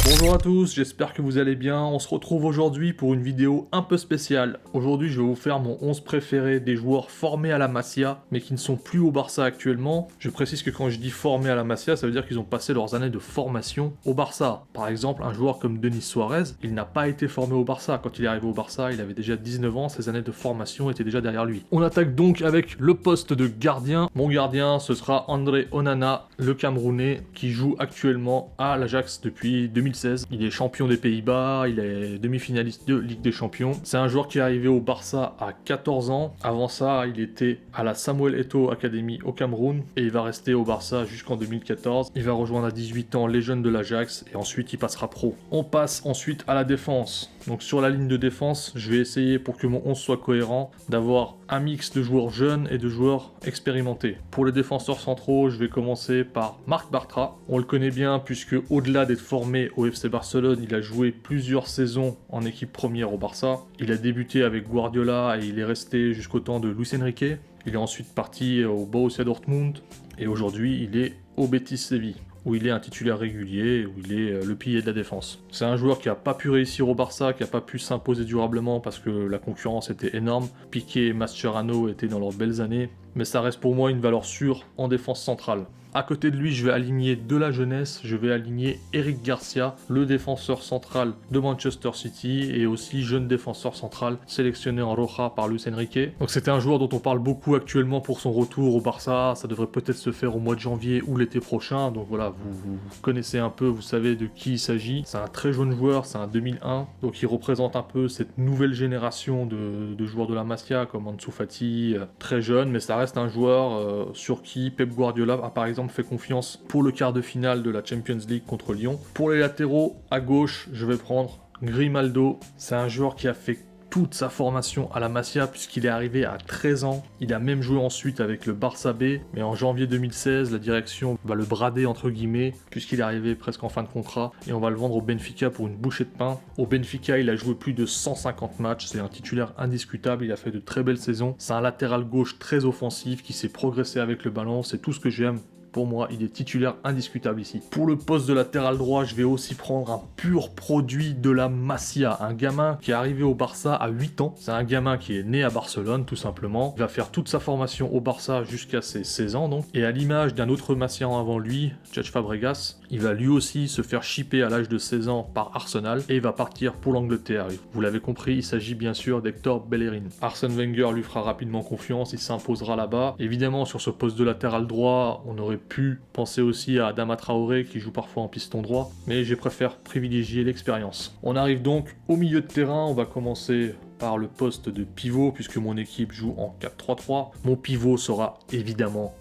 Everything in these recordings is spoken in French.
Bonjour à tous, j'espère que vous allez bien. On se retrouve aujourd'hui pour une vidéo un peu spéciale. Aujourd'hui, je vais vous faire mon 11 préféré des joueurs formés à la Masia, mais qui ne sont plus au Barça actuellement. Je précise que quand je dis formés à la Masia, ça veut dire qu'ils ont passé leurs années de formation au Barça. Par exemple, un joueur comme Denis Suarez, il n'a pas été formé au Barça. Quand il est arrivé au Barça, il avait déjà 19 ans, ses années de formation étaient déjà derrière lui. On attaque donc avec le poste de gardien. Mon gardien, ce sera André Onana, le Camerounais, qui joue actuellement à l'Ajax depuis 2016. Il est champion des Pays-Bas, il est demi-finaliste de Ligue des Champions. C'est un joueur qui est arrivé au Barça à 14 ans. Avant ça, il était à la Samuel Eto'o Academy au Cameroun et il va rester au Barça jusqu'en 2014. Il va rejoindre à 18 ans les jeunes de l'Ajax et ensuite il passera pro. On passe ensuite à la défense. Donc sur la ligne de défense, je vais essayer pour que mon 11 soit cohérent d'avoir un mix de joueurs jeunes et de joueurs expérimentés. Pour les défenseurs centraux, je vais commencer par Marc Bartra. On le connaît bien puisque au-delà d'être formé au FC Barcelone, il a joué plusieurs saisons en équipe première au Barça. Il a débuté avec Guardiola et il est resté jusqu'au temps de Luis Enrique. Il est ensuite parti au Borussia Dortmund et aujourd'hui il est au Betis Séville, où il est un titulaire régulier, où il est le pilier de la défense. C'est un joueur qui n'a pas pu réussir au Barça, qui n'a pas pu s'imposer durablement parce que la concurrence était énorme. Piqué et Mascherano étaient dans leurs belles années, mais ça reste pour moi une valeur sûre en défense centrale. À côté de lui, je vais aligner de la jeunesse, je vais aligner Eric Garcia, le défenseur central de Manchester City et aussi jeune défenseur central sélectionné en Roja par Luis Enrique. Donc c'était un joueur dont on parle beaucoup actuellement pour son retour au Barça, ça devrait peut-être se faire au mois de janvier ou l'été prochain, donc voilà, vous connaissez un peu, vous savez de qui il s'agit. C'est un très jeune joueur, c'est un 2001, donc il représente un peu cette nouvelle génération de joueurs de la Masia comme Ansu Fati, très jeune, mais ça reste un joueur sur qui Pep Guardiola a par exemple fait confiance pour le quart de finale de la Champions League contre Lyon. Pour les latéraux, à gauche, je vais prendre Grimaldo. C'est un joueur qui a fait toute sa formation à la Masia puisqu'il est arrivé à 13 ans. Il a même joué ensuite avec le Barça B, mais en janvier 2016, la direction va le brader entre guillemets puisqu'il est arrivé presque en fin de contrat et on va le vendre au Benfica pour une bouchée de pain. Au Benfica, il a joué plus de 150 matchs, c'est un titulaire indiscutable, il a fait de très belles saisons. C'est un latéral gauche très offensif qui sait progresser avec le ballon, c'est tout ce que j'aime. Pour moi, il est titulaire indiscutable ici. Pour le poste de latéral droit, je vais aussi prendre un pur produit de la Masia. Un gamin qui est arrivé au Barça à 8 ans. C'est un gamin qui est né à Barcelone, tout simplement. Il va faire toute sa formation au Barça jusqu'à ses 16 ans, donc. Et à l'image d'un autre Massian avant lui, Cesc Fabregas, il va lui aussi se faire shipper à l'âge de 16 ans par Arsenal et il va partir pour l'Angleterre. Vous l'avez compris, il s'agit bien sûr d'Hector Bellerin. Arsène Wenger lui fera rapidement confiance, il s'imposera là-bas. Évidemment, sur ce poste de latéral droit, on aurait pu penser aussi à Adama Traoré qui joue parfois en piston droit, mais je préfère privilégier l'expérience. On arrive donc au milieu de terrain, on va commencer par le poste de pivot puisque mon équipe joue en 4-3-3. Mon pivot sera évidemment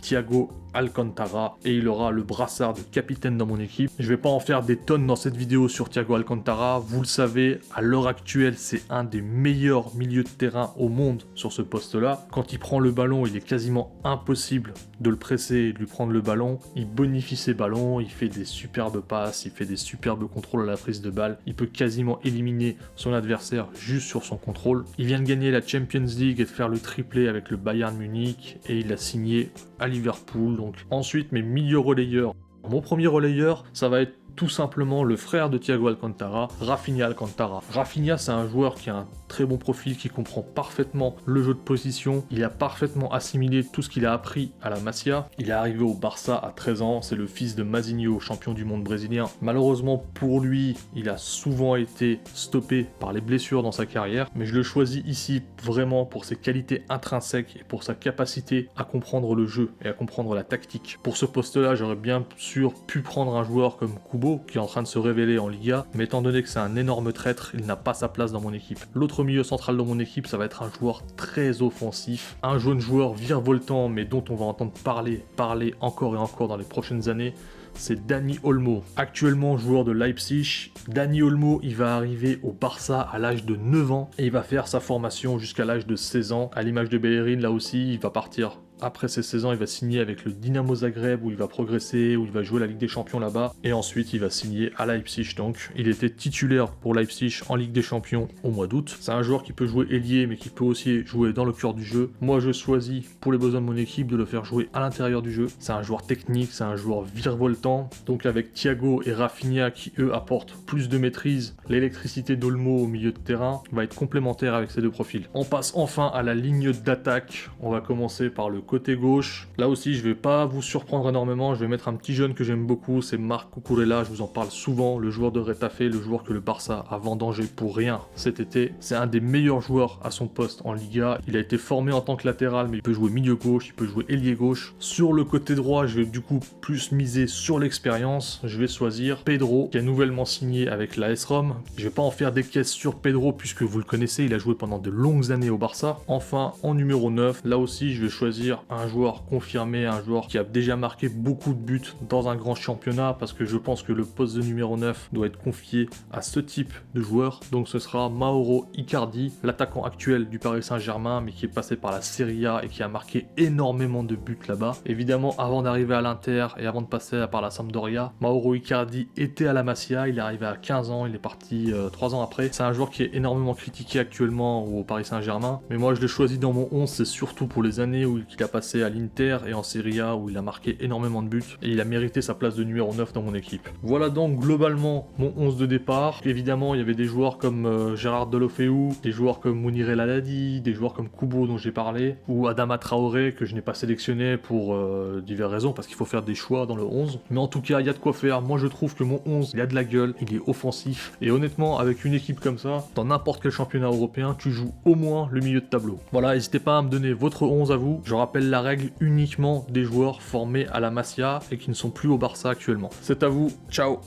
Thiago Alcantara et il aura le brassard de capitaine dans mon équipe. Je vais pas en faire des tonnes dans cette vidéo sur Thiago Alcantara, vous le savez, à l'heure actuelle c'est un des meilleurs milieux de terrain au monde sur ce poste là. Quand il prend le ballon, il est quasiment impossible de le presser et de lui prendre le ballon. Il bonifie ses ballons, il fait des superbes passes, il fait des superbes contrôles à la prise de balle, il peut quasiment éliminer son adversaire juste sur son contrôle. Il vient de gagner la Champions League et de faire le triplé avec le Bayern Munich et il a signé à Liverpool. Donc ensuite mes milieux relayeurs. Mon premier relayeur, ça va être tout simplement le frère de Thiago Alcantara, Rafinha Alcantara. Rafinha, c'est un joueur qui a un très bon profil, qui comprend parfaitement le jeu de position. Il a parfaitement assimilé tout ce qu'il a appris à la Masia. Il est arrivé au Barça à 13 ans, c'est le fils de Mazinho, champion du monde brésilien. Malheureusement pour lui, il a souvent été stoppé par les blessures dans sa carrière, mais je le choisis ici vraiment pour ses qualités intrinsèques et pour sa capacité à comprendre le jeu et à comprendre la tactique. Pour ce poste-là, j'aurais bien sûr pu prendre un joueur comme Kubo, qui est en train de se révéler en Liga, mais étant donné que c'est un énorme traître, il n'a pas sa place dans mon équipe. L'autre milieu central de mon équipe, ça va être un joueur très offensif, un jeune joueur virevoltant, mais dont on va entendre parler encore et encore dans les prochaines années, c'est Dani Olmo. Actuellement joueur de Leipzig, Dani Olmo, il va arriver au Barça à l'âge de 9 ans et il va faire sa formation jusqu'à l'âge de 16 ans. À l'image de Bellerin, là aussi, il va partir Après ses 16 ans, il va signer avec le Dynamo Zagreb où il va progresser, où il va jouer la Ligue des Champions là-bas. Et ensuite, il va signer à Leipzig. Donc, il était titulaire pour Leipzig en Ligue des Champions au mois d'août. C'est un joueur qui peut jouer ailier, mais qui peut aussi jouer dans le cœur du jeu. Moi, je choisis, pour les besoins de mon équipe, de le faire jouer à l'intérieur du jeu. C'est un joueur technique, c'est un joueur virevoltant. Donc, avec Thiago et Rafinha qui, eux, apportent plus de maîtrise, l'électricité d'Olmo au milieu de terrain va être complémentaire avec ces deux profils. On passe enfin à la ligne d'attaque. On va commencer par le côté gauche. Là aussi, je vais pas vous surprendre énormément. Je vais mettre un petit jeune que j'aime beaucoup, c'est Marc Cucurella. Je vous en parle souvent, le joueur de Retafe, le joueur que le Barça a vendangé pour rien cet été. C'est un des meilleurs joueurs à son poste en Liga. Il a été formé en tant que latéral, mais il peut jouer milieu gauche, il peut jouer ailier gauche. Sur le côté droit, je vais du coup plus miser sur l'expérience. Je vais choisir Pedro, qui a nouvellement signé avec l'AS Rome. Je vais pas en faire des caisses sur Pedro, puisque vous le connaissez, il a joué pendant de longues années au Barça. Enfin, en numéro 9, là aussi, je vais choisir un joueur confirmé, un joueur qui a déjà marqué beaucoup de buts dans un grand championnat, parce que je pense que le poste de numéro 9 doit être confié à ce type de joueur. Donc ce sera Mauro Icardi, l'attaquant actuel du Paris Saint-Germain, mais qui est passé par la Serie A et qui a marqué énormément de buts là-bas. Évidemment, avant d'arriver à l'Inter et avant de passer par la Sampdoria, Mauro Icardi était à la Masia, il est arrivé à 15 ans, il est parti 3 ans après. C'est un joueur qui est énormément critiqué actuellement au Paris Saint-Germain, mais moi je l'ai choisi dans mon 11, c'est surtout pour les années où il a passé à l'Inter et en Serie A où il a marqué énormément de buts et il a mérité sa place de numéro 9 dans mon équipe. Voilà donc globalement mon 11 de départ. Évidemment, il y avait des joueurs comme Gérard Deulofeu, des joueurs comme Mounir El Haddadi, des joueurs comme Kubo dont j'ai parlé, ou Adama Traoré que je n'ai pas sélectionné pour diverses raisons parce qu'il faut faire des choix dans le 11. Mais en tout cas, il y a de quoi faire. Moi je trouve que mon 11, il a de la gueule, il est offensif et honnêtement, avec une équipe comme ça, dans n'importe quel championnat européen, tu joues au moins le milieu de tableau. Voilà, n'hésitez pas à me donner votre 11 à vous. Je rappelle la règle uniquement des joueurs formés à la Masia et qui ne sont plus au Barça actuellement. C'est à vous, ciao.